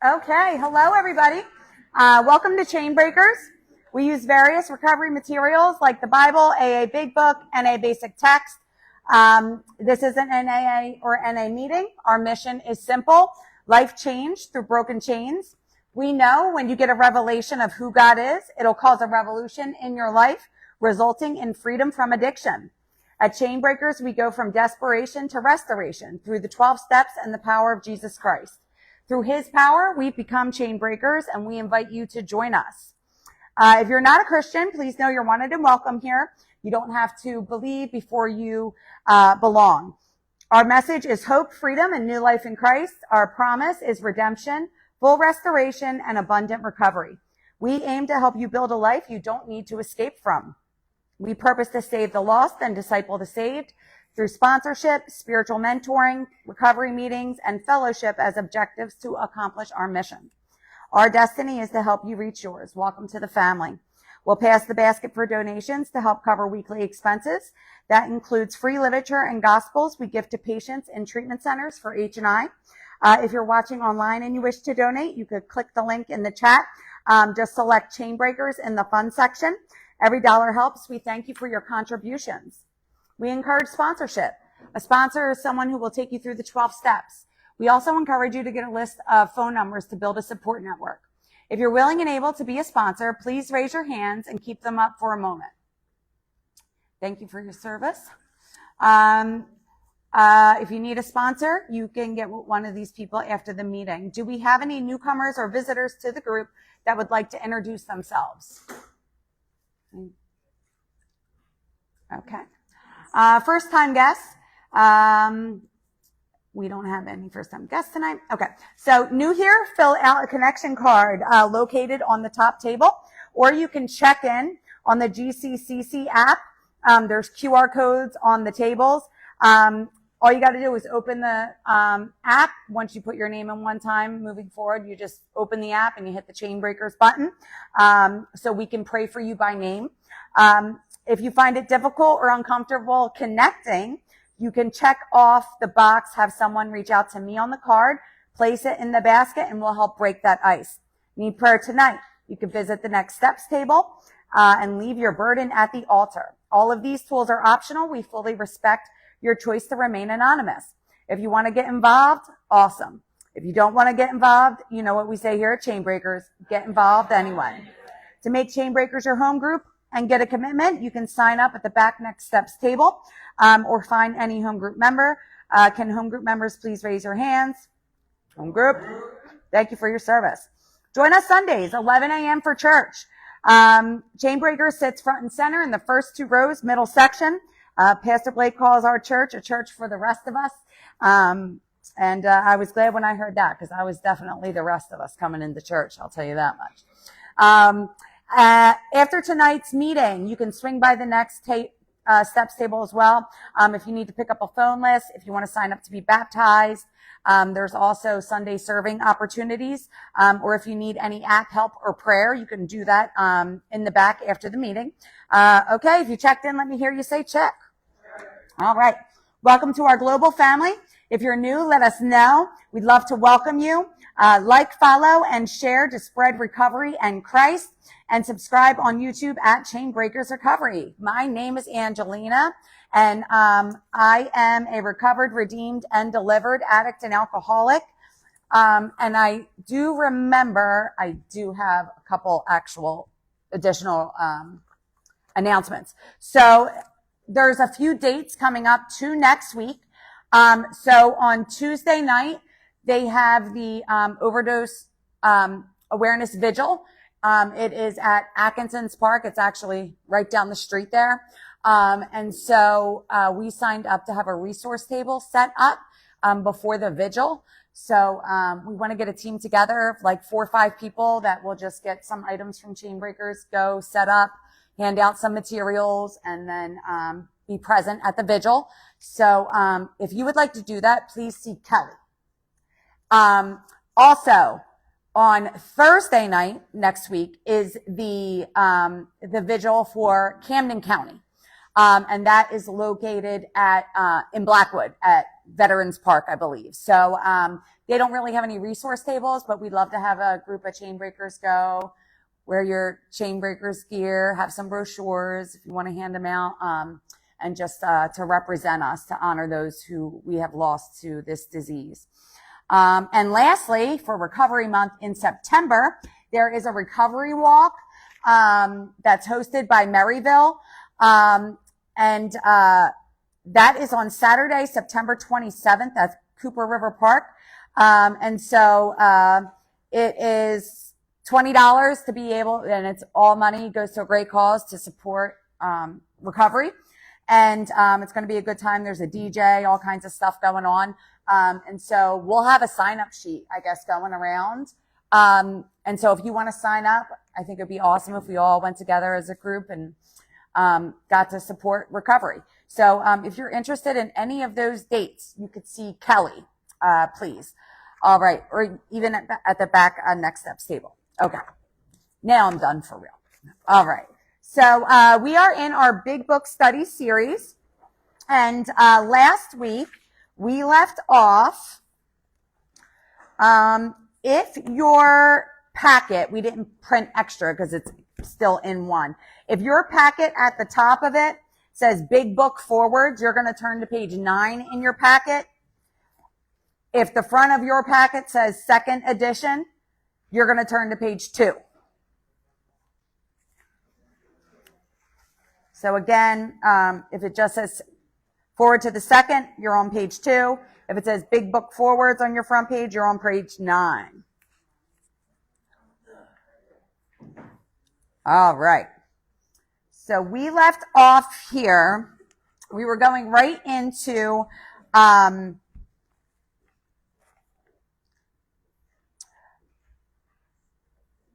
Okay, hello everybody. Welcome to Chain Breakers. We use various recovery materials like the Bible, AA Big Book, NA Basic Text. This isn't an AA or NA meeting. Our mission is simple: life change through broken chains. We know when you get a revelation of who God is, it'll cause a revolution in your life, resulting in freedom from addiction. At Chain Breakers, we go from desperation to restoration through the 12 steps and the power of Jesus Christ. Through his power, we've become chain breakers, and we invite you to join us. If you're not a Christian, please know you're wanted and welcome here. You don't have to believe before you belong. Our message is hope, freedom, and new life in Christ. Our promise is redemption, full restoration, and abundant recovery. We aim to help you build a life you don't need to escape from. We purpose to save the lost and disciple the saved through sponsorship, spiritual mentoring, recovery meetings, and fellowship as objectives to accomplish our mission. Our destiny is to help you reach yours. Welcome to the family. We'll pass the basket for donations to help cover weekly expenses. That includes free literature and gospels we give to patients in treatment centers for H&I. If you're watching online and you wish to donate, you could click the link in the chat. Just select Chain Breakers in the fund section. Every dollar helps. We thank you for your contributions. We encourage sponsorship. A sponsor is someone who will take you through the 12 steps. We also encourage you to get a list of phone numbers to build a support network. If you're willing and able to be a sponsor, please raise your hands and keep them up for a moment. Thank you for your service. If you need a sponsor, you can get one of these people after the meeting. Do we have any newcomers or visitors to the group that would like to introduce themselves? Okay. First-time guests. We don't have any first-time guests tonight. Okay. So new here, fill out a connection card located on the top table, or you can check in on the GCCC app. There's QR codes on the tables. All you got to do is open the app. Once you put your name in one time, moving forward, you just open the app and you hit the Chain Breakers button so we can pray for you by name. If you find it difficult or uncomfortable connecting, you can check off the box, have someone reach out to me on the card, place it in the basket, and we'll help break that ice. Need prayer tonight? You can visit the Next Steps table and leave your burden at the altar. All of these tools are optional. We fully respect your choice to remain anonymous. If you want to get involved, awesome. If you don't want to get involved, you know what we say here at Chain Breakers, get involved anyway. To make Chain Breakers your home group and get a commitment, you can sign up at the back Next Steps table or find any home group member. Can home group members please raise your hands? Home group, thank you for your service. Join us Sundays, 11 a.m. for church. Chain Breakers sits front and center in the first two rows, middle section. Pastor Blake calls our church a church for the rest of us. I was glad when I heard that because I was definitely the rest of us coming into church. I'll tell you that much. After tonight's meeting, you can swing by the Next Steps table as well. If you need to pick up a phone list, if you want to sign up to be baptized, there's also Sunday serving opportunities. Or if you need any app help or prayer, you can do that in the back after the meeting. Okay, if you checked in, let me hear you say check. All right. Welcome to our global family. If you're new, let us know. We'd love to welcome you. Like, follow, and share to spread recovery and Christ, and subscribe on YouTube at Chain Breakers Recovery. My name is Angelina, and I am a recovered, redeemed, and delivered addict and alcoholic. And I do remember I do have a couple actual additional announcements. So there's a few dates coming up to next week. So on Tuesday night, they have the overdose awareness vigil. It is at Atkinson's Park. It's actually right down the street there. And so we signed up to have a resource table set up before the vigil. So we want to get a team together, like 4 or 5 people that will just get some items from Chain Breakers, go set up, hand out some materials, and then be present at the vigil. So if you would like to do that, please see Kelly. Also, on Thursday night next week is the vigil for Camden County. And that is located at in Blackwood at Veterans Park, I believe. So They don't really have any resource tables, but we'd love to have a group of chain breakers go, wear your chain breakers gear, have some brochures if you want to hand them out, and just to represent us, to honor those who we have lost to this disease. And lastly, for Recovery Month in September, there is a recovery walk that's hosted by Maryville, and that is on Saturday, September 27th at Cooper River Park. And so it is $20 to be able, and it's all money goes to a great cause to support recovery. And it's going to be a good time. There's a DJ, all kinds of stuff going on. And so we'll have a sign-up sheet, I guess, going around. And so if you want to sign up, I think it'd be awesome if we all went together as a group and got to support recovery. So if you're interested in any of those dates, you could see Kelly, please. All right. Or even at the back Next Steps table. Okay. Now I'm done for real. All right. So we are in our Big Book Study series. And last week, we left off, if your packet, we didn't print extra because it's still in one. If your packet at the top of it says Big Book Forwards, you're going to turn to page 9 in your packet. If the front of your packet says second edition, you're going to turn to page 2. So again, if it just says forward to the second, you're on page 2. If it says Big Book Forwards on your front page, you're on page 9. All right. So we left off here. We were going right into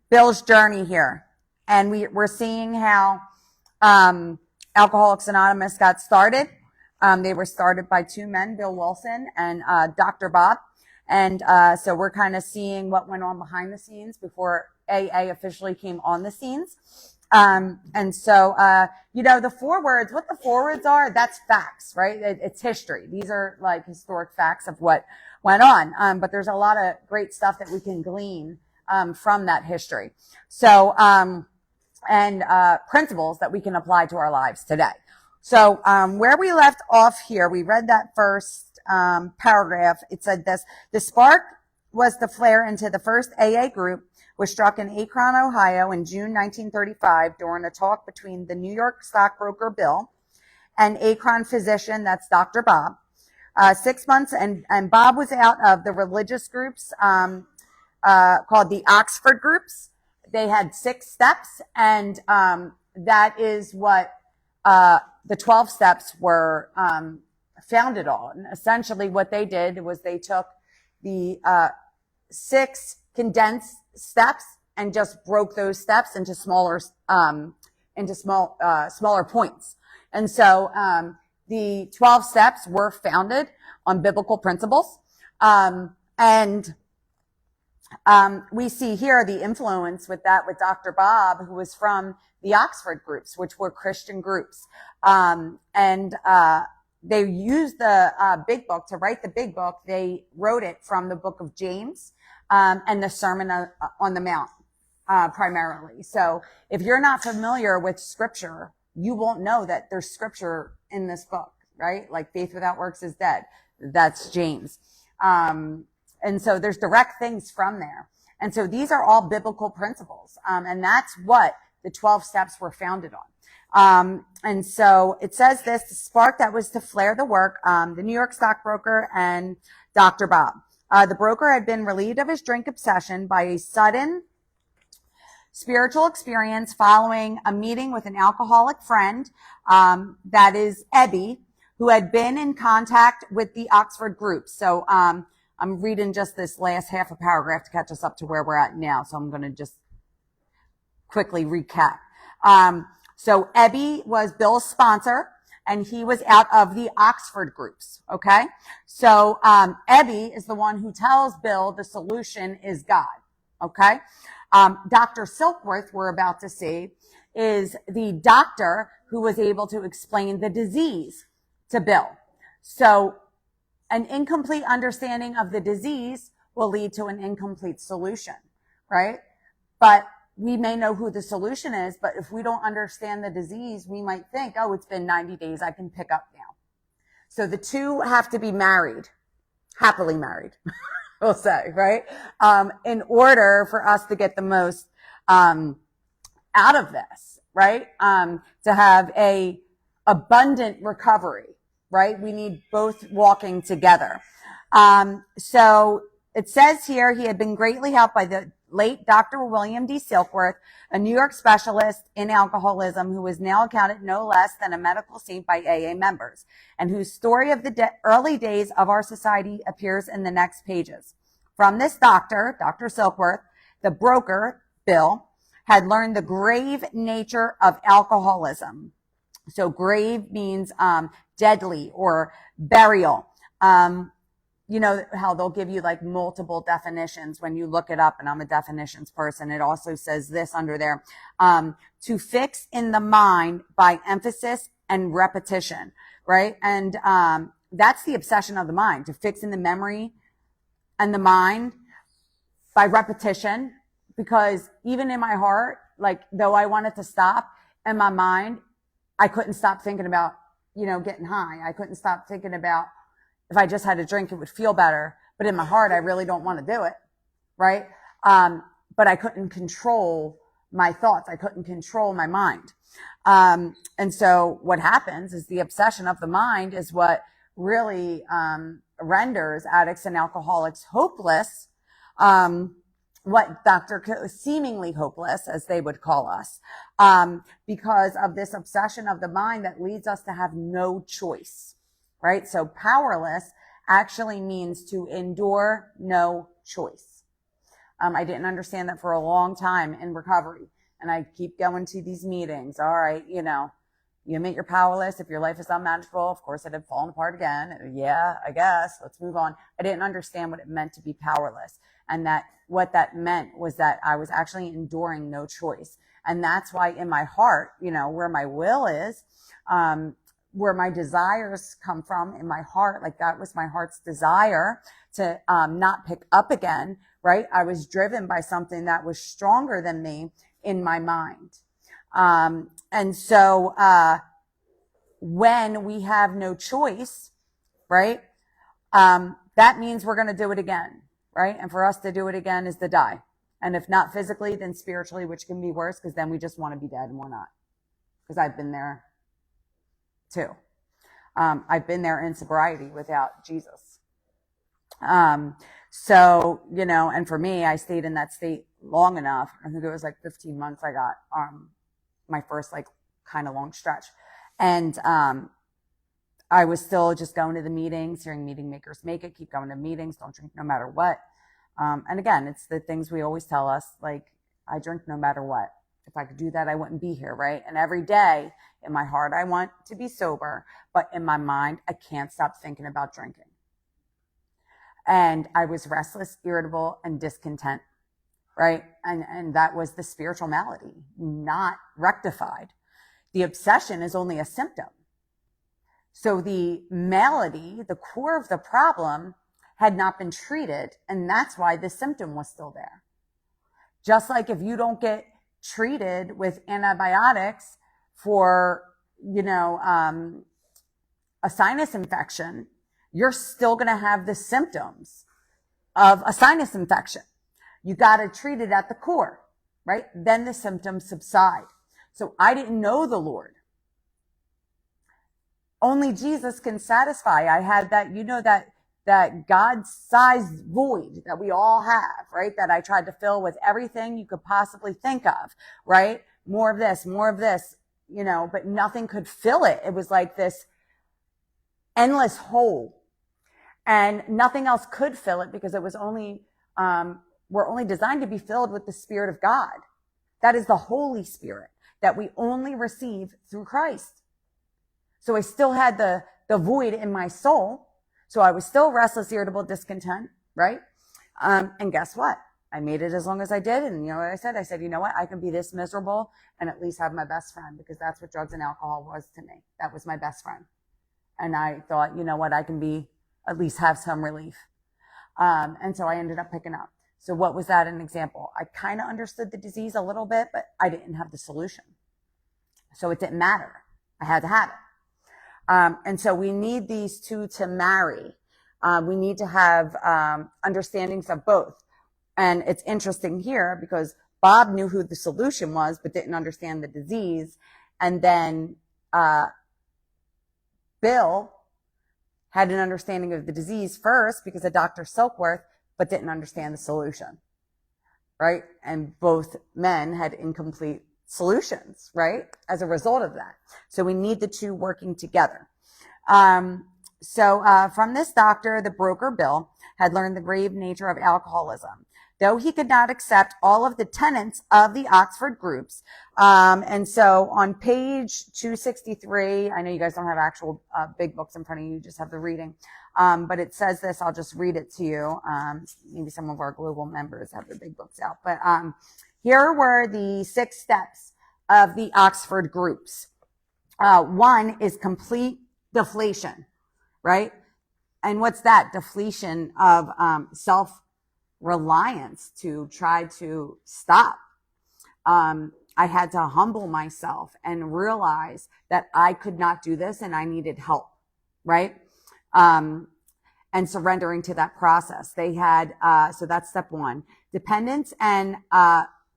Bill's journey here. And we're seeing how Alcoholics Anonymous got started. They were started by 2 men, Bill Wilson and Dr. Bob. And so we're kind of seeing what went on behind the scenes before AA officially came on the scenes. And so, the forewords, what the forewords are, that's facts, right? It's history. These are like historic facts of what went on. But there's a lot of great stuff that we can glean from that history. So, and principles that we can apply to our lives today. So where we left off here, we read that first paragraph. It said this: the spark was to flare into the first AA group, was struck in Akron, Ohio in June 1935 during a talk between the New York stockbroker Bill and Akron physician, that's Dr. Bob. 6 months, and Bob was out of the religious groups called the Oxford groups. They had 6 steps, and that is what the 12 steps were founded on. Essentially, what they did was they took the 6 condensed steps and just broke those steps into smaller points. And so the 12 steps were founded on biblical principles, and we see here the influence with Dr. Bob, who was from the Oxford groups, which were Christian groups. They used the Big Book to write the Big Book. They wrote it from the book of James, and the Sermon on the Mount, primarily. So if you're not familiar with scripture, you won't know that there's scripture in this book, right? Like faith without works is dead. That's James. And so there's direct things from there. And so these are all biblical principles. And that's what the 12 steps were founded on. And so it says this: the spark that was to flare the work, the New York stockbroker and Dr. Bob. The broker had been relieved of his drink obsession by a sudden spiritual experience following a meeting with an alcoholic friend, that is Ebby, who had been in contact with the Oxford group. So, I'm reading just this last half a paragraph to catch us up to where we're at now. So I'm going to just quickly recap. So Ebby was Bill's sponsor, and he was out of the Oxford groups. Okay. So, Ebby is the one who tells Bill the solution is God. Okay. Dr. Silkworth, we're about to see, is the doctor who was able to explain the disease to Bill. So an incomplete understanding of the disease will lead to an incomplete solution, right? But we may know who the solution is, but if we don't understand the disease, we might think, oh, it's been 90 days, I can pick up now. So the two have to be married, happily married, we'll say, right? In order for us to get the most out of this, right? To have a abundant recovery, right? We need both walking together. So it says here he had been greatly helped by the late Dr. William D. Silkworth, a New York specialist in alcoholism who is now accounted no less than a medical saint by AA members, and whose story of the early days of our society appears in the next pages. From this doctor, Dr. Silkworth, the broker, Bill, had learned the grave nature of alcoholism. So grave means deadly or burial. You know how they'll give you like multiple definitions when you look it up, and I'm a definitions person. It also says this under there, to fix in the mind by emphasis and repetition, right? And that's the obsession of the mind, to fix in the memory and the mind by repetition, because even in my heart, like though I wanted to stop, in my mind, I couldn't stop thinking about, you know, getting high. I couldn't stop thinking about if I just had a drink, it would feel better. But in my heart, I really don't want to do it. Right. But I couldn't control my thoughts. I couldn't control my mind. And so what happens is the obsession of the mind is what really, renders addicts and alcoholics hopeless. What seemingly hopeless, as they would call us, because of this obsession of the mind that leads us to have no choice. Right? So powerless actually means to endure no choice. I didn't understand that for a long time in recovery. And I keep going to these meetings. All right, you know, you admit you're powerless. If your life is unmanageable, of course it had fallen apart again. Yeah, I guess. Let's move on. I didn't understand what it meant to be powerless. And that what that meant was that I was actually enduring no choice. And that's why in my heart, you know, where my will is, where my desires come from in my heart, like that was my heart's desire to not pick up again, right? I was driven by something that was stronger than me in my mind. And so when we have no choice, right, that means we're going to do it again, right? And for us to do it again is to die. And if not physically, then spiritually, which can be worse, because then we just want to be dead, and we're not. Because I've been there too. I've been there in sobriety without Jesus. So, you know, and for me, I stayed in that state long enough. I think it was like 15 months I got, my first like kind of long stretch. And, I was still just going to the meetings, hearing meeting makers make it, keep going to meetings, don't drink no matter what. And again, it's the things we always tell us, like, I drink no matter what. If I could do that, I wouldn't be here, right? And every day in my heart, I want to be sober, but in my mind, I can't stop thinking about drinking. And I was restless, irritable, and discontent, right? And that was the spiritual malady, not rectified. The obsession is only a symptom. So the malady, the core of the problem, had not been treated, and that's why the symptom was still there. Just like if you don't get treated with antibiotics for, you know, a sinus infection, you're still going to have the symptoms of a sinus infection. You got to treat it at the core, right? Then the symptoms subside. So I didn't know the Lord. Only Jesus can satisfy. I had that, you know, that God-sized void that we all have, right? That I tried to fill with everything you could possibly think of, right? More of this, you know, but nothing could fill it. It was like this endless hole, and nothing else could fill it, because it was only, we're only designed to be filled with the Spirit of God. That is the Holy Spirit that we only receive through Christ. So I still had the void in my soul. So I was still restless, irritable, discontent, right? And guess what? I made it as long as I did. And you know what I said? I said, you know what? I can be this miserable and at least have my best friend, because that's what drugs and alcohol was to me. That was my best friend. And I thought, you know what? I can be, at least have some relief. And so I ended up picking up. So what was that an example? I kind of understood the disease a little bit, but I didn't have the solution. So it didn't matter. I had to have it. And so we need these two to marry. We need to have understandings of both. And it's interesting here because Bob knew who the solution was, but didn't understand the disease. And then Bill had an understanding of the disease first because of Dr. Silkworth, but didn't understand the solution, right? And both men had incomplete solutions, right? As a result of that. So we need the two working together. So from this doctor, the broker Bill had learned the grave nature of alcoholism, though he could not accept all of the tenets of the Oxford groups. And so on page 263, I know you guys don't have actual big books in front of you, you just have the reading. But it says this, I'll just read it to you. Maybe some of our global members have the big books out. But here were the 6 steps of the Oxford groups. One is complete deflation, right? And what's that? Deflation of self-reliance to try to stop. I had to humble myself and realize that I could not do this and I needed help, right? And surrendering to that process. They had, so that's step 1. Dependence, and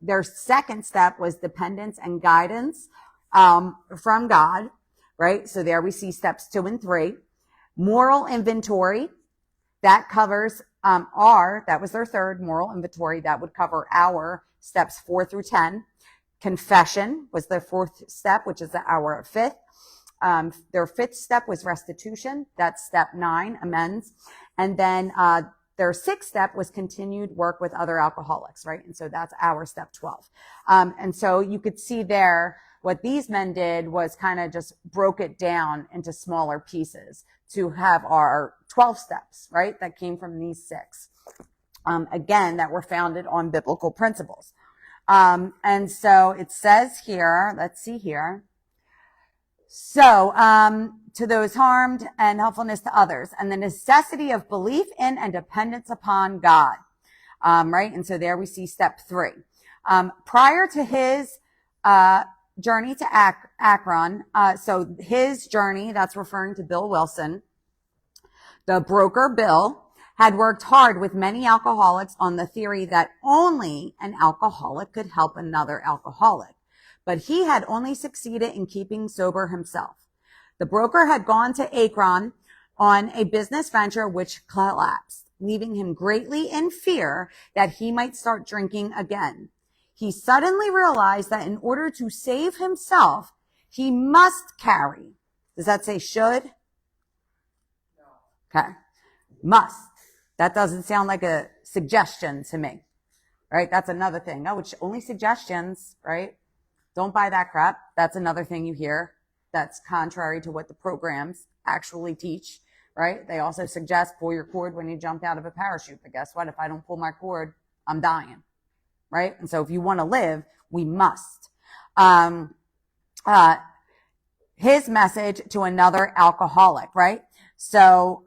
their second step was dependence and guidance from God, right? So there we see steps 2 and 3. Moral inventory, that covers that was their third moral inventory. That would cover our steps 4 through 10. Confession was their 4th step, which is our 5th. Their 5th step was restitution. That's step 9, amends. And then their 6th step was continued work with other alcoholics, right? And so that's our step 12. And so you could see there what these men did was kind of just broke it down into smaller pieces to have our 12 steps, right? That came from these 6. Again, that were founded on biblical principles. And so it says here, let's see here. So, to those harmed and helpfulness to others, and the necessity of belief in and dependence upon God. Right? And so there we see step 3. Prior to his, journey to Akron, so his journey, that's referring to Bill Wilson, the broker Bill had worked hard with many alcoholics on the theory that only an alcoholic could help another alcoholic. But he had only succeeded in keeping sober himself. The broker had gone to Akron on a business venture which collapsed, leaving him greatly in fear that he might start drinking again. He suddenly realized that in order to save himself, he must carry. Does that say should? No. Okay. Must. That doesn't sound like a suggestion to me, right? That's another thing. No, it's only suggestions, right? Don't buy that crap. That's another thing you hear that's contrary to what the programs actually teach, right? They also suggest pull your cord when you jump out of a parachute. But guess what? If I don't pull my cord, I'm dying, right? And so if you want to live, we must. His message to another alcoholic, right? So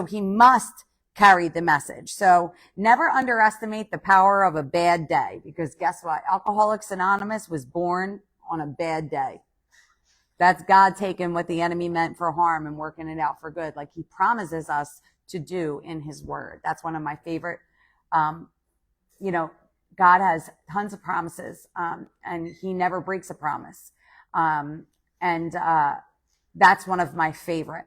he must carry the message. So never underestimate the power of a bad day, because guess what? Alcoholics Anonymous was born on a bad day. That's God taking what the enemy meant for harm and working it out for good, like he promises us to do in his word. That's one of my favorite, God has tons of promises, and he never breaks a promise. That's one of my favorite.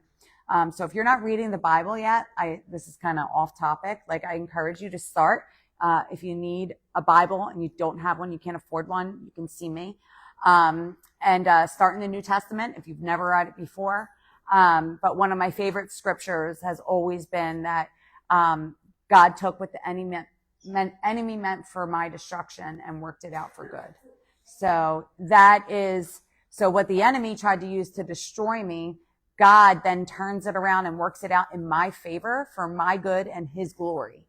So if you're not reading the Bible yet, this is kind of off topic. Like I encourage you to start. If you need a Bible and you don't have one, you can't afford one, you can see me. Start in the New Testament if you've never read it before. But one of my favorite scriptures has always been that, God took what the enemy meant for my destruction and worked it out for good. So what the enemy tried to use to destroy me, God then turns it around and works it out in my favor for my good and his glory.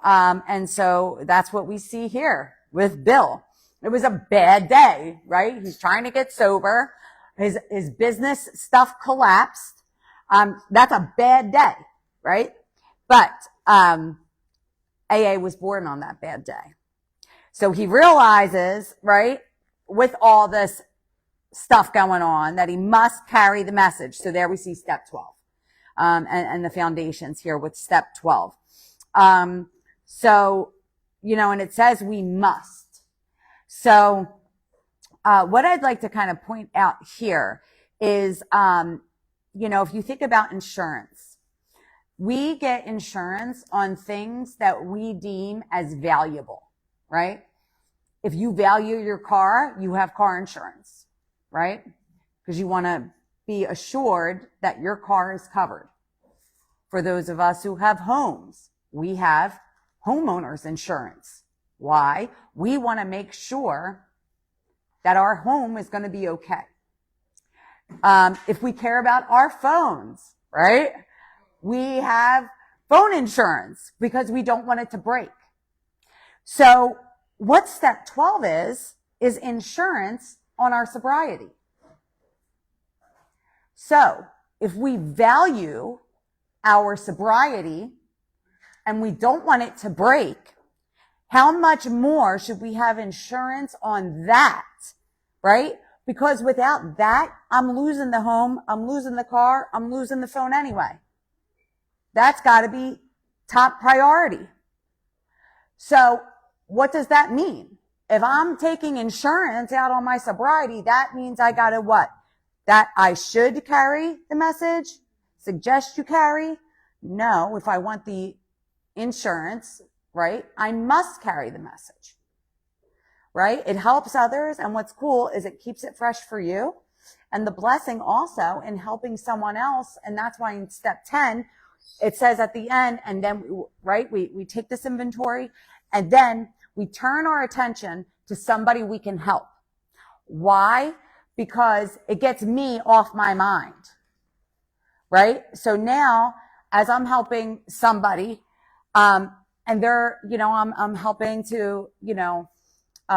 And so that's what we see here with Bill. It was a bad day, right? He's trying to get sober. His business stuff collapsed. That's a bad day, right? But AA was born on that bad day. So he realizes, right, with all this stuff going on, that he must carry the message. So there we see step 12, and the foundations here with step 12. So, you know, and it says we must. So, what I'd like to kind of point out here is, you know, if you think about insurance, we get insurance on things that we deem as valuable, right? If you value your car, you have car insurance, right? Because you want to be assured that your car is covered. For those of us who have homes, we have homeowners insurance. Why? We want to make sure that our home is going to be okay. If we care about our phones, right? We have phone insurance because we don't want it to break. So what step 12 is insurance on our sobriety. So if we value our sobriety and we don't want it to break, how much more should we have insurance on that, right? Because without that, I'm losing the home, I'm losing the car, I'm losing the phone anyway. That's got to be top priority. So what does that mean? If I'm taking insurance out on my sobriety, that means I got to what? That I should carry the message? Suggest you carry? No, if I want the insurance, right, I must carry the message, right? It helps others. And what's cool is it keeps it fresh for you. And the blessing also in helping someone else. And that's why in step 10, it says at the end, and then, right, we take this inventory and then we turn our attention to somebody we can help. Why? Because it gets me off my mind, right? So now as I'm helping somebody, and they're, you know, I'm helping to, you know,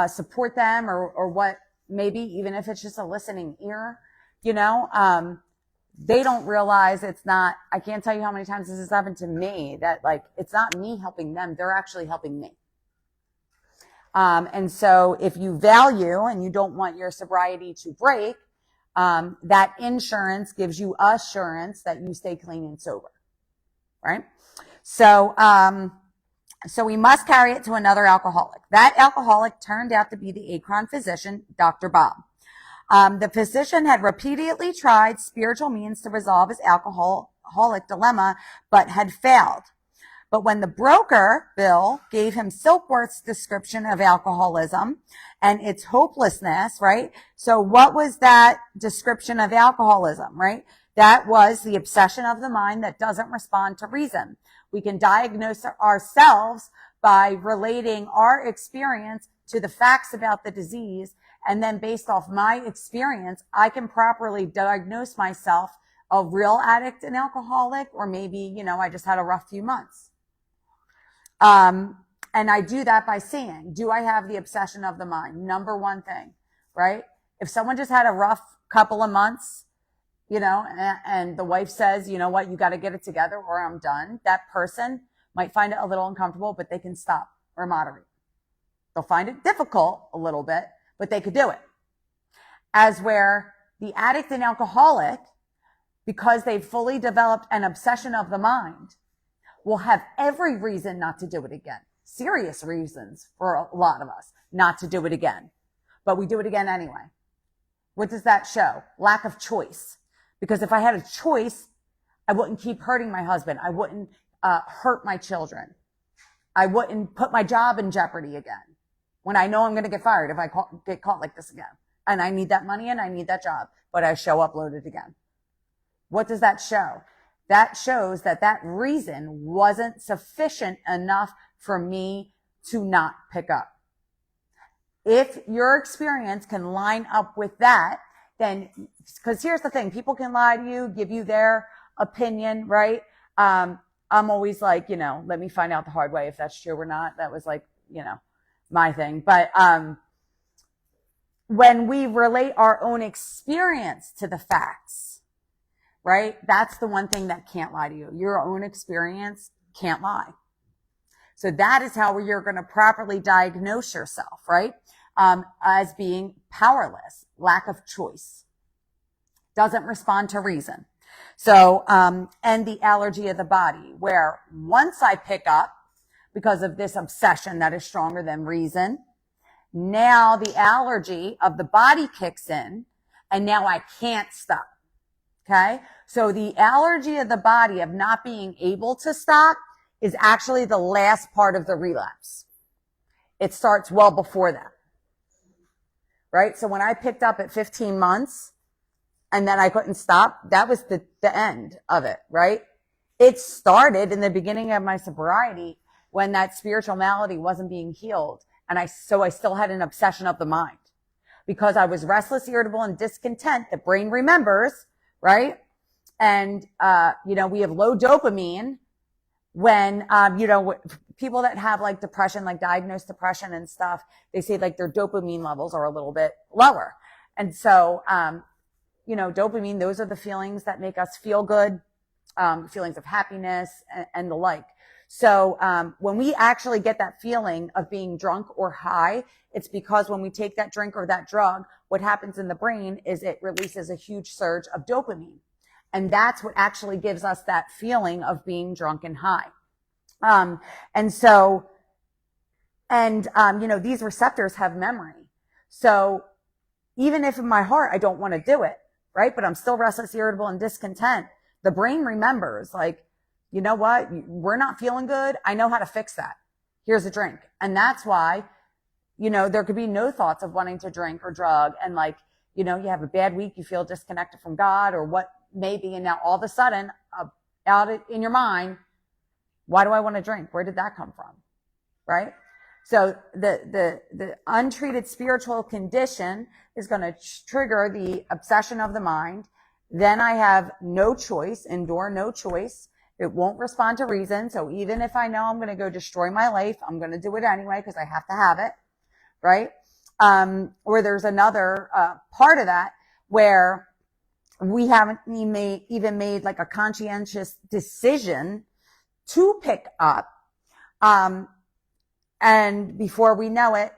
support them or what, maybe even if it's just a listening ear, you know, they don't realize it's not, I can't tell you how many times this has happened to me that like, it's not me helping them. They're actually helping me. And so if you value and you don't want your sobriety to break, that insurance gives you assurance that you stay clean and sober, right? So, so we must carry it to another alcoholic. That alcoholic turned out to be the Akron physician, Dr. Bob. The physician had repeatedly tried spiritual means to resolve his alcoholic dilemma, but had failed. But when the broker, Bill, gave him Silkworth's description of alcoholism and its hopelessness, right? So what was that description of alcoholism, right? That was the obsession of the mind that doesn't respond to reason. We can diagnose ourselves by relating our experience to the facts about the disease. And then based off my experience, I can properly diagnose myself a real addict and alcoholic, or maybe, you know, I just had a rough few months. And I do that by seeing, do I have the obsession of the mind? Number one thing, right? If someone just had a rough couple of months, you know, and the wife says, you know what, you got to get it together or I'm done. That person might find it a little uncomfortable, but they can stop or moderate. They'll find it difficult a little bit, but they could do it. As where the addict and alcoholic, because they've fully developed an obsession of the mind, will have every reason not to do it again. Serious reasons for a lot of us not to do it again. But we do it again anyway. What does that show? Lack of choice. Because if I had a choice, I wouldn't keep hurting my husband. I wouldn't hurt my children. I wouldn't put my job in jeopardy again when I know I'm going to get fired if I get caught like this again. And I need that money and I need that job, but I show up loaded again. What does that show? That shows that that reason wasn't sufficient enough for me to not pick up. If your experience can line up with that, then, because here's the thing, people can lie to you, give you their opinion, right? I'm always like, you know, let me find out the hard way if that's true or not. That was like, you know, my thing. But when we relate our own experience to the facts, right? That's the one thing that can't lie to you. Your own experience can't lie. So that is how you're going to properly diagnose yourself, right? As being powerless, lack of choice, doesn't respond to reason. So, and the allergy of the body, where once I pick up, because of this obsession that is stronger than reason, now the allergy of the body kicks in, and now I can't stop. Okay? So the allergy of the body of not being able to stop is actually the last part of the relapse. It starts well before that. Right? So when I picked up at 15 months and then I couldn't stop, that was the end of it, right? It started in the beginning of my sobriety when that spiritual malady wasn't being healed. And so I still had an obsession of the mind because I was restless, irritable, and discontent. The brain remembers, right? And, we have low dopamine when, people that have like depression, like diagnosed depression and stuff, they say like their dopamine levels are a little bit lower. And so, dopamine, those are the feelings that make us feel good, feelings of happiness and the like. So, when we actually get that feeling of being drunk or high, it's because when we take that drink or that drug, what happens in the brain is it releases a huge surge of dopamine. And that's what actually gives us that feeling of being drunk and high. These receptors have memory. So even if in my heart, I don't want to do it, right? But I'm still restless, irritable, and discontent. The brain remembers like, you know what? We're not feeling good. I know how to fix that. Here's a drink. And that's why, there could be no thoughts of wanting to drink or drug. And like, you have a bad week, you feel disconnected from God or what maybe. And now all of a sudden out in your mind, why do I want to drink? Where did that come from? Right? So the untreated spiritual condition is going to trigger the obsession of the mind. Then I have no choice, endure no choice. It won't respond to reason. So even if I know I'm going to go destroy my life, I'm going to do it anyway because I have to have it. Right? Or there's another part of that where we haven't even made like a conscientious decision to pick up. And before we know it,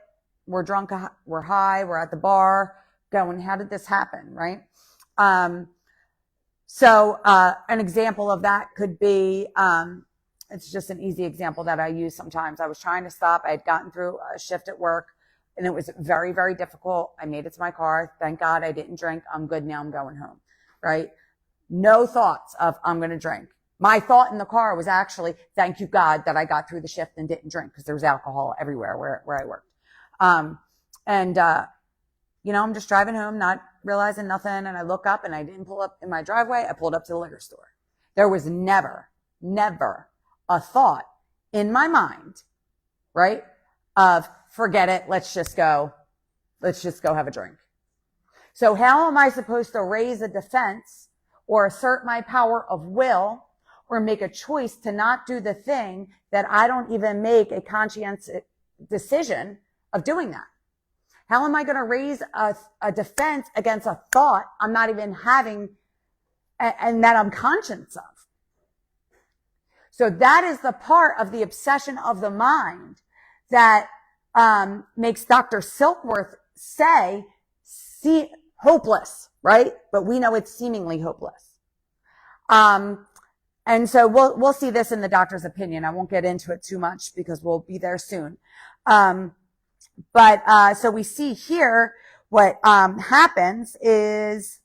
we're drunk, we're high, we're at the bar going, how did this happen? Right? So an example of that could be, it's just an easy example that I use sometimes. I was trying to stop. I had gotten through a shift at work and it was very, very difficult. I made it to my car. Thank God I didn't drink. I'm good now. I'm going home. Right? No thoughts of I'm going to drink. My thought in the car was actually, thank you God that I got through the shift and didn't drink because there was alcohol everywhere where I worked. I'm just driving home, not realizing nothing. And I look up and I didn't pull up in my driveway. I pulled up to the liquor store. There was never a thought in my mind, right? Of forget it. Let's just go have a drink. So how am I supposed to raise a defense or assert my power of will or make a choice to not do the thing that I don't even make a conscientious decision of doing that? How am I going to raise a defense against a thought I'm not even having and that I'm conscious of? So that is the part of the obsession of the mind that makes Dr. Silkworth say, see, hopeless, right? But we know it's seemingly hopeless. And so we'll see this in the doctor's opinion. I won't get into it too much because we'll be there soon. So we see here what happens is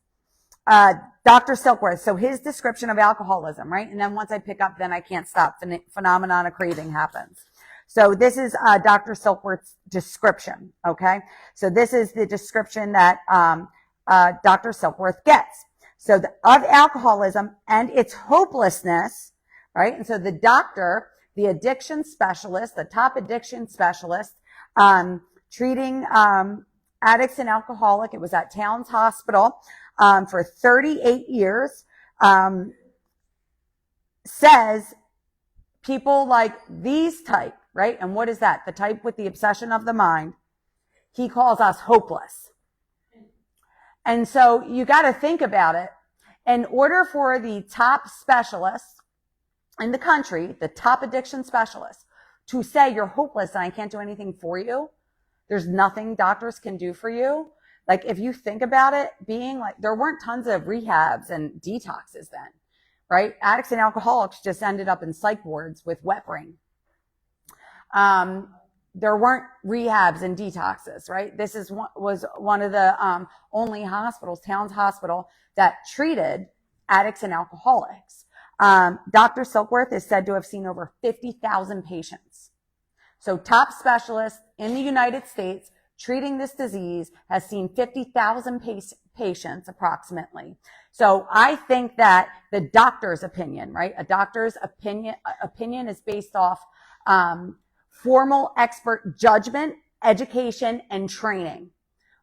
Dr. Silkworth. So his description of alcoholism, right? And then once I pick up, then I can't stop. The phenomenon of craving happens. So this is Dr. Silkworth's description, okay? So this is the description that Dr. Silkworth gets. So of alcoholism and its hopelessness, right? And so the doctor, the addiction specialist, the top addiction specialist, treating addicts and alcoholic. It was at Towns Hospital for 38 years. Says people like these type, right? And what is that? The type with the obsession of the mind. He calls us hopeless. And so you got to think about it. In order for the top specialist in the country, the top addiction specialists, to say you're hopeless and I can't do anything for you. There's nothing doctors can do for you. Like, if you think about it, being like, there weren't tons of rehabs and detoxes then, right? Addicts and alcoholics just ended up in psych wards with wet brain. There weren't rehabs and detoxes, right? This was one of the only hospitals, Towns Hospital, that treated addicts and alcoholics. Dr. Silkworth is said to have seen over 50,000 patients. So top specialists in the United States treating this disease has seen 50,000 patients approximately. So I think that the doctor's opinion, right? A doctor's opinion is based off formal expert judgment, education, and training,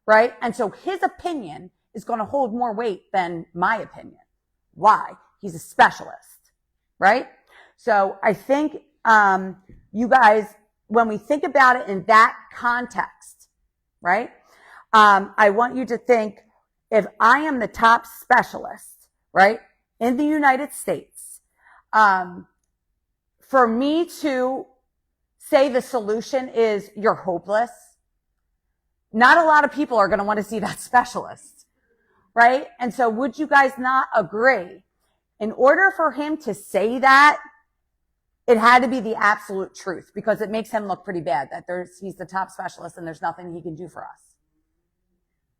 right? And so his opinion is going to hold more weight than my opinion. Why? He's a specialist, right? So I think you guys, when we think about it in that context, right? I want you to think, if I am the top specialist, right, in the United States, for me to say the solution is you're hopeless, not a lot of people are going to want to see that specialist, right? And so would you guys not agree? In order for him to say that, it had to be the absolute truth, because it makes him look pretty bad that he's the top specialist and there's nothing he can do for us,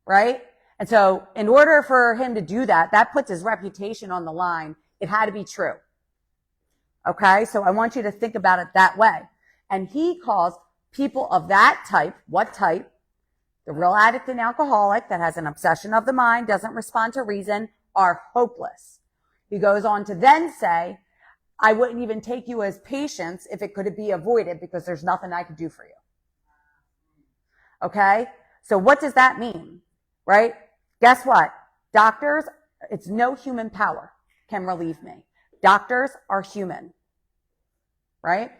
right? And so in order for him to do that, that puts his reputation on the line. It had to be true. Okay, so I want you to think about it that way. And he calls people of that type, what type? The real addict and alcoholic that has an obsession of the mind, doesn't respond to reason, are hopeless. He goes on to then say, I wouldn't even take you as patients if it could be avoided, because there's nothing I could do for you. Okay? So what does that mean? Right? Guess what? Doctors, it's no human power can relieve me. Doctors are human. Right?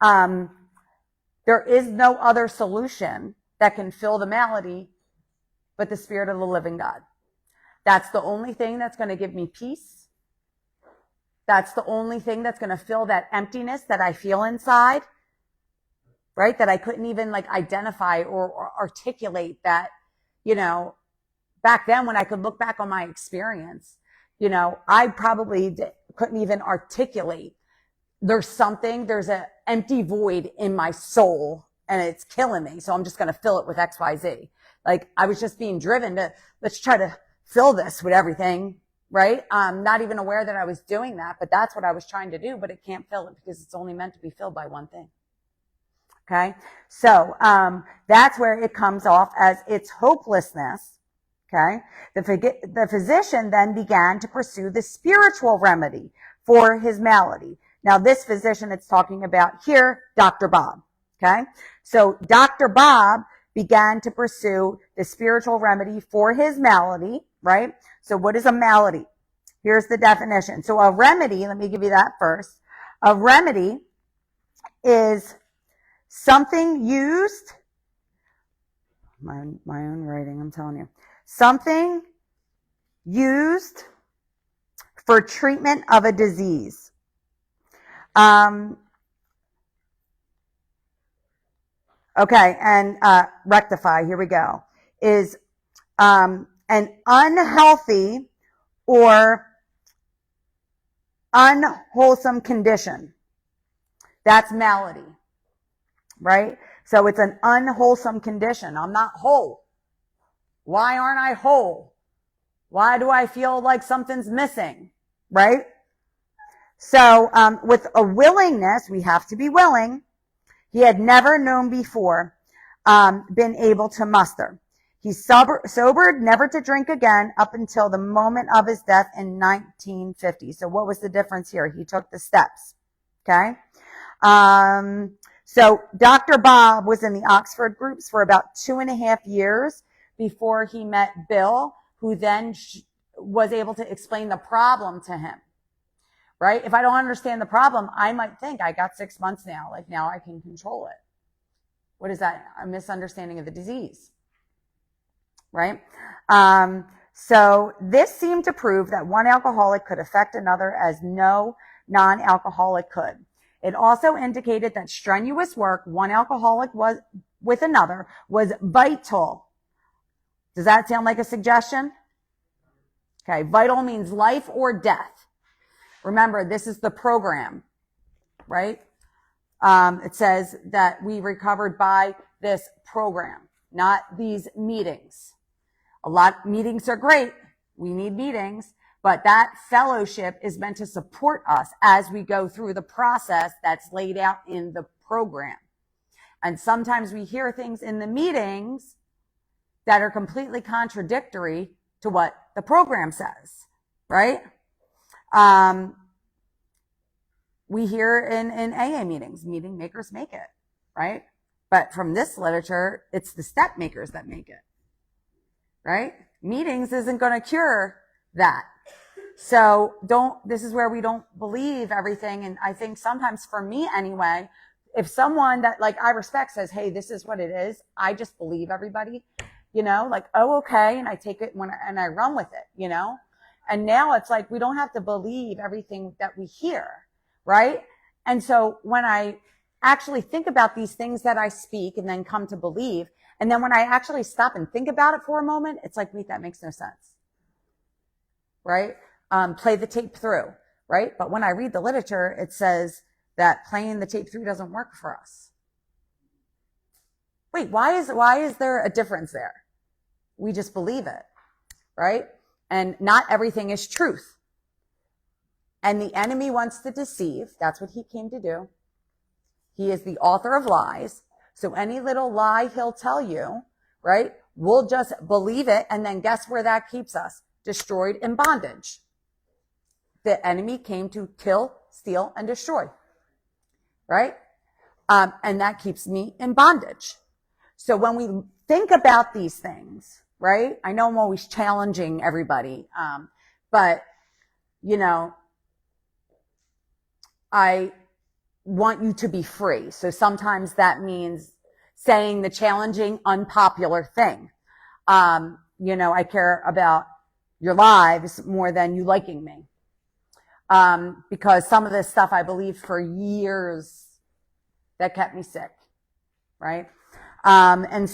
There is no other solution that can fill the malady but the Spirit of the living God. That's the only thing that's going to give me peace. That's the only thing that's going to fill that emptiness that I feel inside, right? That I couldn't even identify or articulate that, back then when I could look back on my experience, I probably couldn't even articulate. There's an empty void in my soul and it's killing me. So I'm just going to fill it with XYZ. I was just being driven to, let's try to fill this with everything. Right? I'm not even aware that I was doing that, but that's what I was trying to do, but it can't fill it because it's only meant to be filled by one thing. Okay? So, that's where it comes off as its hopelessness. Okay? The physician then began to pursue the spiritual remedy for his malady. Now, this physician it's talking about here, Dr. Bob. Okay? So, Dr. Bob began to pursue the spiritual remedy for his malady, right? So what is a malady? Here's the definition. So a remedy, let me give you that first. A remedy is something used, my own writing, I'm telling you. Something used for treatment of a disease. Okay, and rectify, here we go, is an unhealthy or unwholesome condition. That's malady, right? So it's an unwholesome condition. I'm not whole. Why aren't I whole? Why do I feel like something's missing, right? So with a willingness, we have to be willing. He had never known before, been able to muster. He sobered never to drink again up until the moment of his death in 1950. So what was the difference here? He took the steps. Okay. So Dr. Bob was in the Oxford groups for about 2.5 years before he met Bill, who then was able to explain the problem to him. Right? If I don't understand the problem, I might think I got 6 months now. Now I can control it. What is that? A misunderstanding of the disease. Right? So this seemed to prove that one alcoholic could affect another as no non-alcoholic could. It also indicated that strenuous work, one alcoholic was with another, was vital. Does that sound like a suggestion? Okay, vital means life or death. Remember, this is the program, right? It says that we recovered by this program, not these meetings. Meetings are great. We need meetings, but that fellowship is meant to support us as we go through the process that's laid out in the program. And sometimes we hear things in the meetings that are completely contradictory to what the program says, right? We hear in AA meetings, meeting makers make it, right? But from this literature, it's the step makers that make it, right? Meetings isn't going to cure that. So this is where we don't believe everything. And I think sometimes for me anyway, if someone that like I respect says, hey, this is what it is, I just believe everybody, like, oh, okay. And I take it and I run with it, and now it's like, we don't have to believe everything that we hear. Right? And so when I actually think about these things that I speak and then come to believe, and then when I actually stop and think about it for a moment, it's like, wait, that makes no sense. Right? Play the tape through, right? But when I read the literature, it says that playing the tape through doesn't work for us. Wait, why is there a difference there? We just believe it, right? And not everything is truth. And the enemy wants to deceive. That's what he came to do. He is the author of lies. So any little lie he'll tell you, right, we'll just believe it. And then guess where that keeps us? Destroyed in bondage. The enemy came to kill, steal, and destroy, right? And that keeps me in bondage. So when we think about these things, right, I know I'm always challenging everybody, but, I want you to be free. So sometimes that means saying the challenging, unpopular thing. I care about your lives more than you liking me. Because some of this stuff I believed for years that kept me sick. Right? And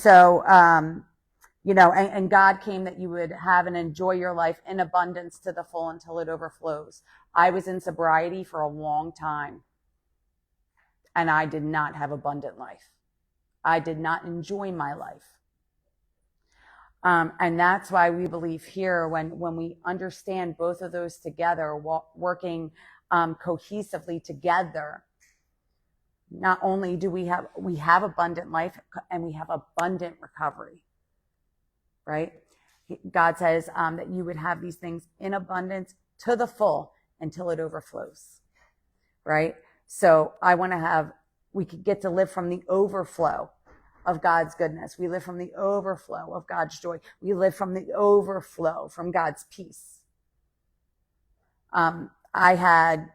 God came that you would have and enjoy your life in abundance to the full until it overflows. I was in sobriety for a long time, and I did not have abundant life. I did not enjoy my life. And that's why we believe here when we understand both of those together, working cohesively together, not only do we have abundant life and we have abundant recovery. Right? God says that you would have these things in abundance to the full until it overflows. Right? So we could get to live from the overflow of God's goodness. We live from the overflow of God's joy. We live from the overflow from God's peace. I had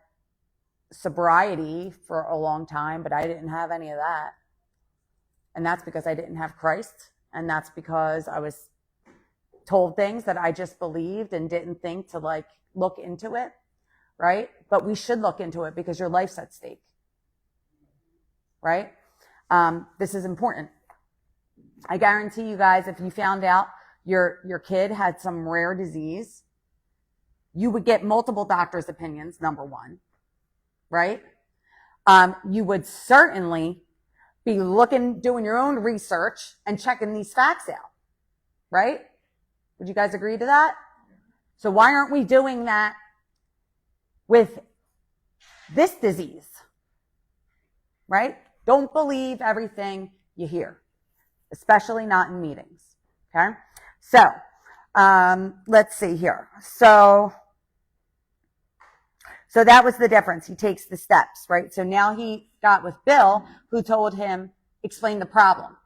sobriety for a long time, but I didn't have any of that. And that's because I didn't have Christ. And that's because I was told things that I just believed and didn't think to look into it, right? But we should look into it because your life's at stake, right? This is important. I guarantee you guys, if you found out your kid had some rare disease, you would get multiple doctors' opinions, number one, right? You would certainly be doing your own research and checking these facts out, right? Would you guys agree to that? So why aren't we doing that with this disease? Right? Don't believe everything you hear, especially not in meetings. Okay? So, let's see here. So that was the difference. He takes the steps, right? So now he got with Bill, who told him, explain the problem,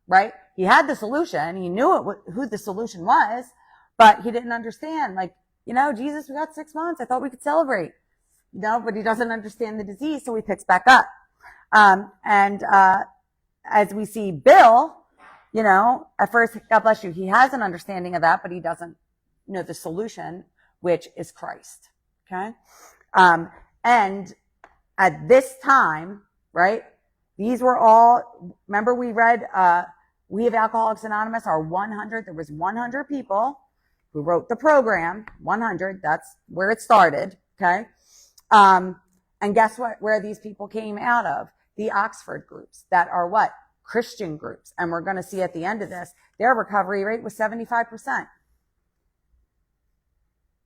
right? He had the solution. He knew who the solution was, but he didn't understand. Jesus, we got 6 months. I thought we could celebrate. But he doesn't understand the disease, so he picks back up. As we see Bill, at first, God bless you, he has an understanding of that, but he doesn't know the solution, which is Christ. Okay? And at this time, right, these were all, remember we read, We of Alcoholics Anonymous are 100. There was 100 people who wrote the program, 100. That's where it started. Okay. And guess what, where these people came out of? The Oxford groups that are what? Christian groups. And we're going to see at the end of this, their recovery rate was 75%.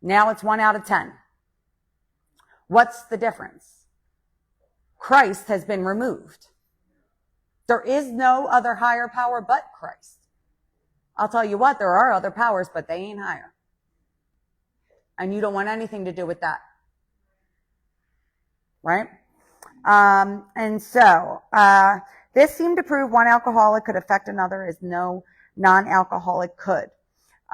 Now it's 1 out of 10. What's the difference? Christ has been removed. There is no other higher power but Christ. I'll tell you what, there are other powers, but they ain't higher. And you don't want anything to do with that. Right? And so, this seemed to prove one alcoholic could affect another as no non-alcoholic could.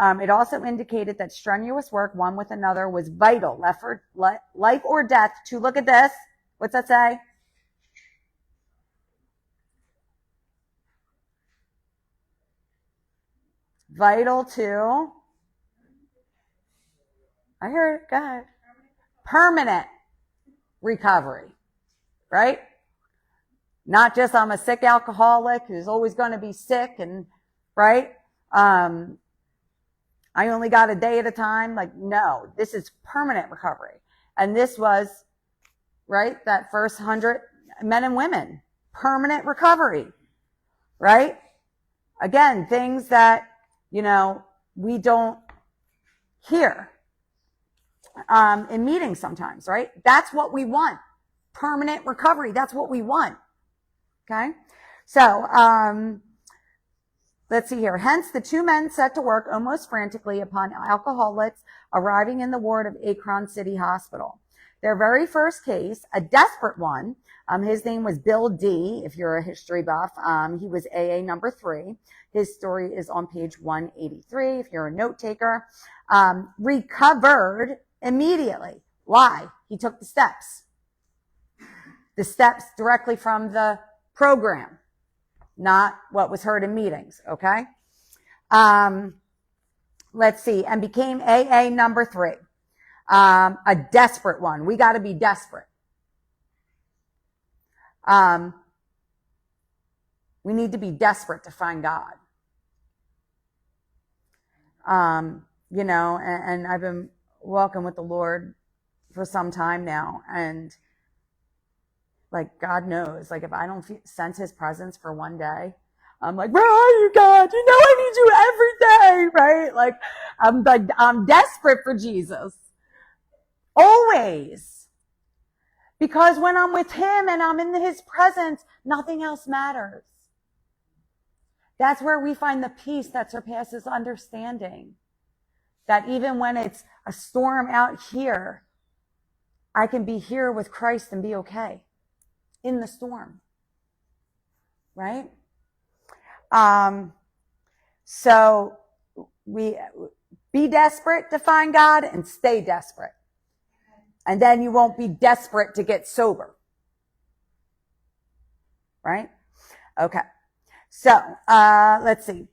It also indicated that strenuous work one with another was vital, life or death, to, look at this. What's that say? Vital to, I heard it, go ahead. Permanent recovery, right? Not just I'm a sick alcoholic who's always going to be sick and, right? I only got a day at a time. Like, no, this is permanent recovery. And this was, right, that first 100 men and women, permanent recovery, right? Again, things that, you know, we don't hear in meetings sometimes, right? That's what we want. Permanent recovery. That's what we want. Okay. So, let's see here. Hence, the two men set to work almost frantically upon alcoholics arriving in the ward of Akron City Hospital. Their very first case, a desperate one, his name was Bill D., if you're a history buff. He was AA number 3. His story is on page 183, if you're a note taker. Recovered immediately. Why? He took the steps. The steps directly from the program, not what was heard in meetings, okay? Let's see, and became AA number 3. A desperate one. We got to be desperate. We need to be desperate to find God. You know, and I've been walking with the Lord for some time now, and like, God knows, like, if I don't sense his presence for one day, I'm like, where are you, God? You know I need you every day, right? Like, I'm desperate for Jesus. Always. Because when I'm with him and I'm in his presence, nothing else matters. That's where we find the peace that surpasses understanding. That even when it's a storm out here, I can be here with Christ and be okay in the storm. Right? So we be desperate to find God and stay desperate. And then you won't be desperate to get sober. Right? Okay. So, let's see.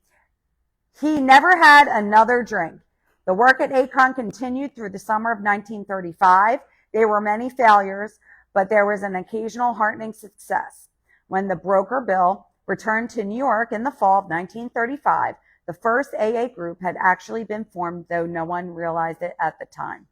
He never had another drink. The work at Akron continued through the summer of 1935. There were many failures, but there was an occasional heartening success. When the broker Bill returned to New York in the fall of 1935, the first AA group had actually been formed, though no one realized it at the time.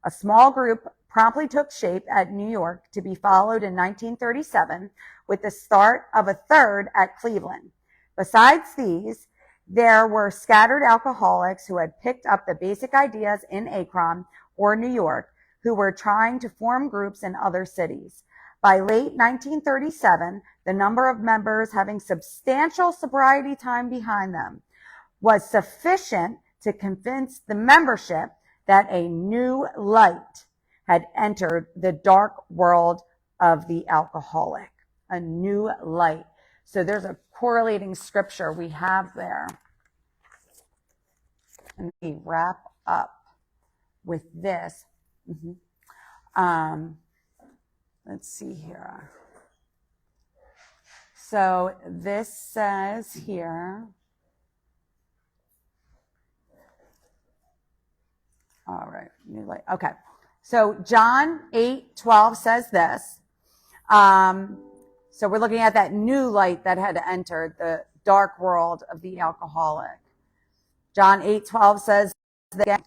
A small group promptly took shape at New York, to be followed in 1937 with the start of a third at Cleveland. Besides these, there were scattered alcoholics who had picked up the basic ideas in Akron or New York, who were trying to form groups in other cities. By late 1937, the number of members having substantial sobriety time behind them was sufficient to convince the membership that a new light had entered the dark world of the alcoholic. A new light. So there's a correlating scripture we have there. And we wrap up with this. Let's see here. So this says here, all right, new light. Okay. So John 8:12 says this. So we're looking at that new light that had entered the dark world of the alcoholic. John 8:12 says that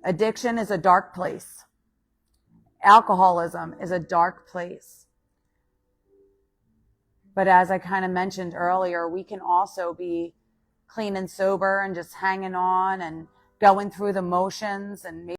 addiction is a dark place. Alcoholism is a dark place. But as I kind of mentioned earlier, we can also be clean and sober and just hanging on and going through the motions and maybe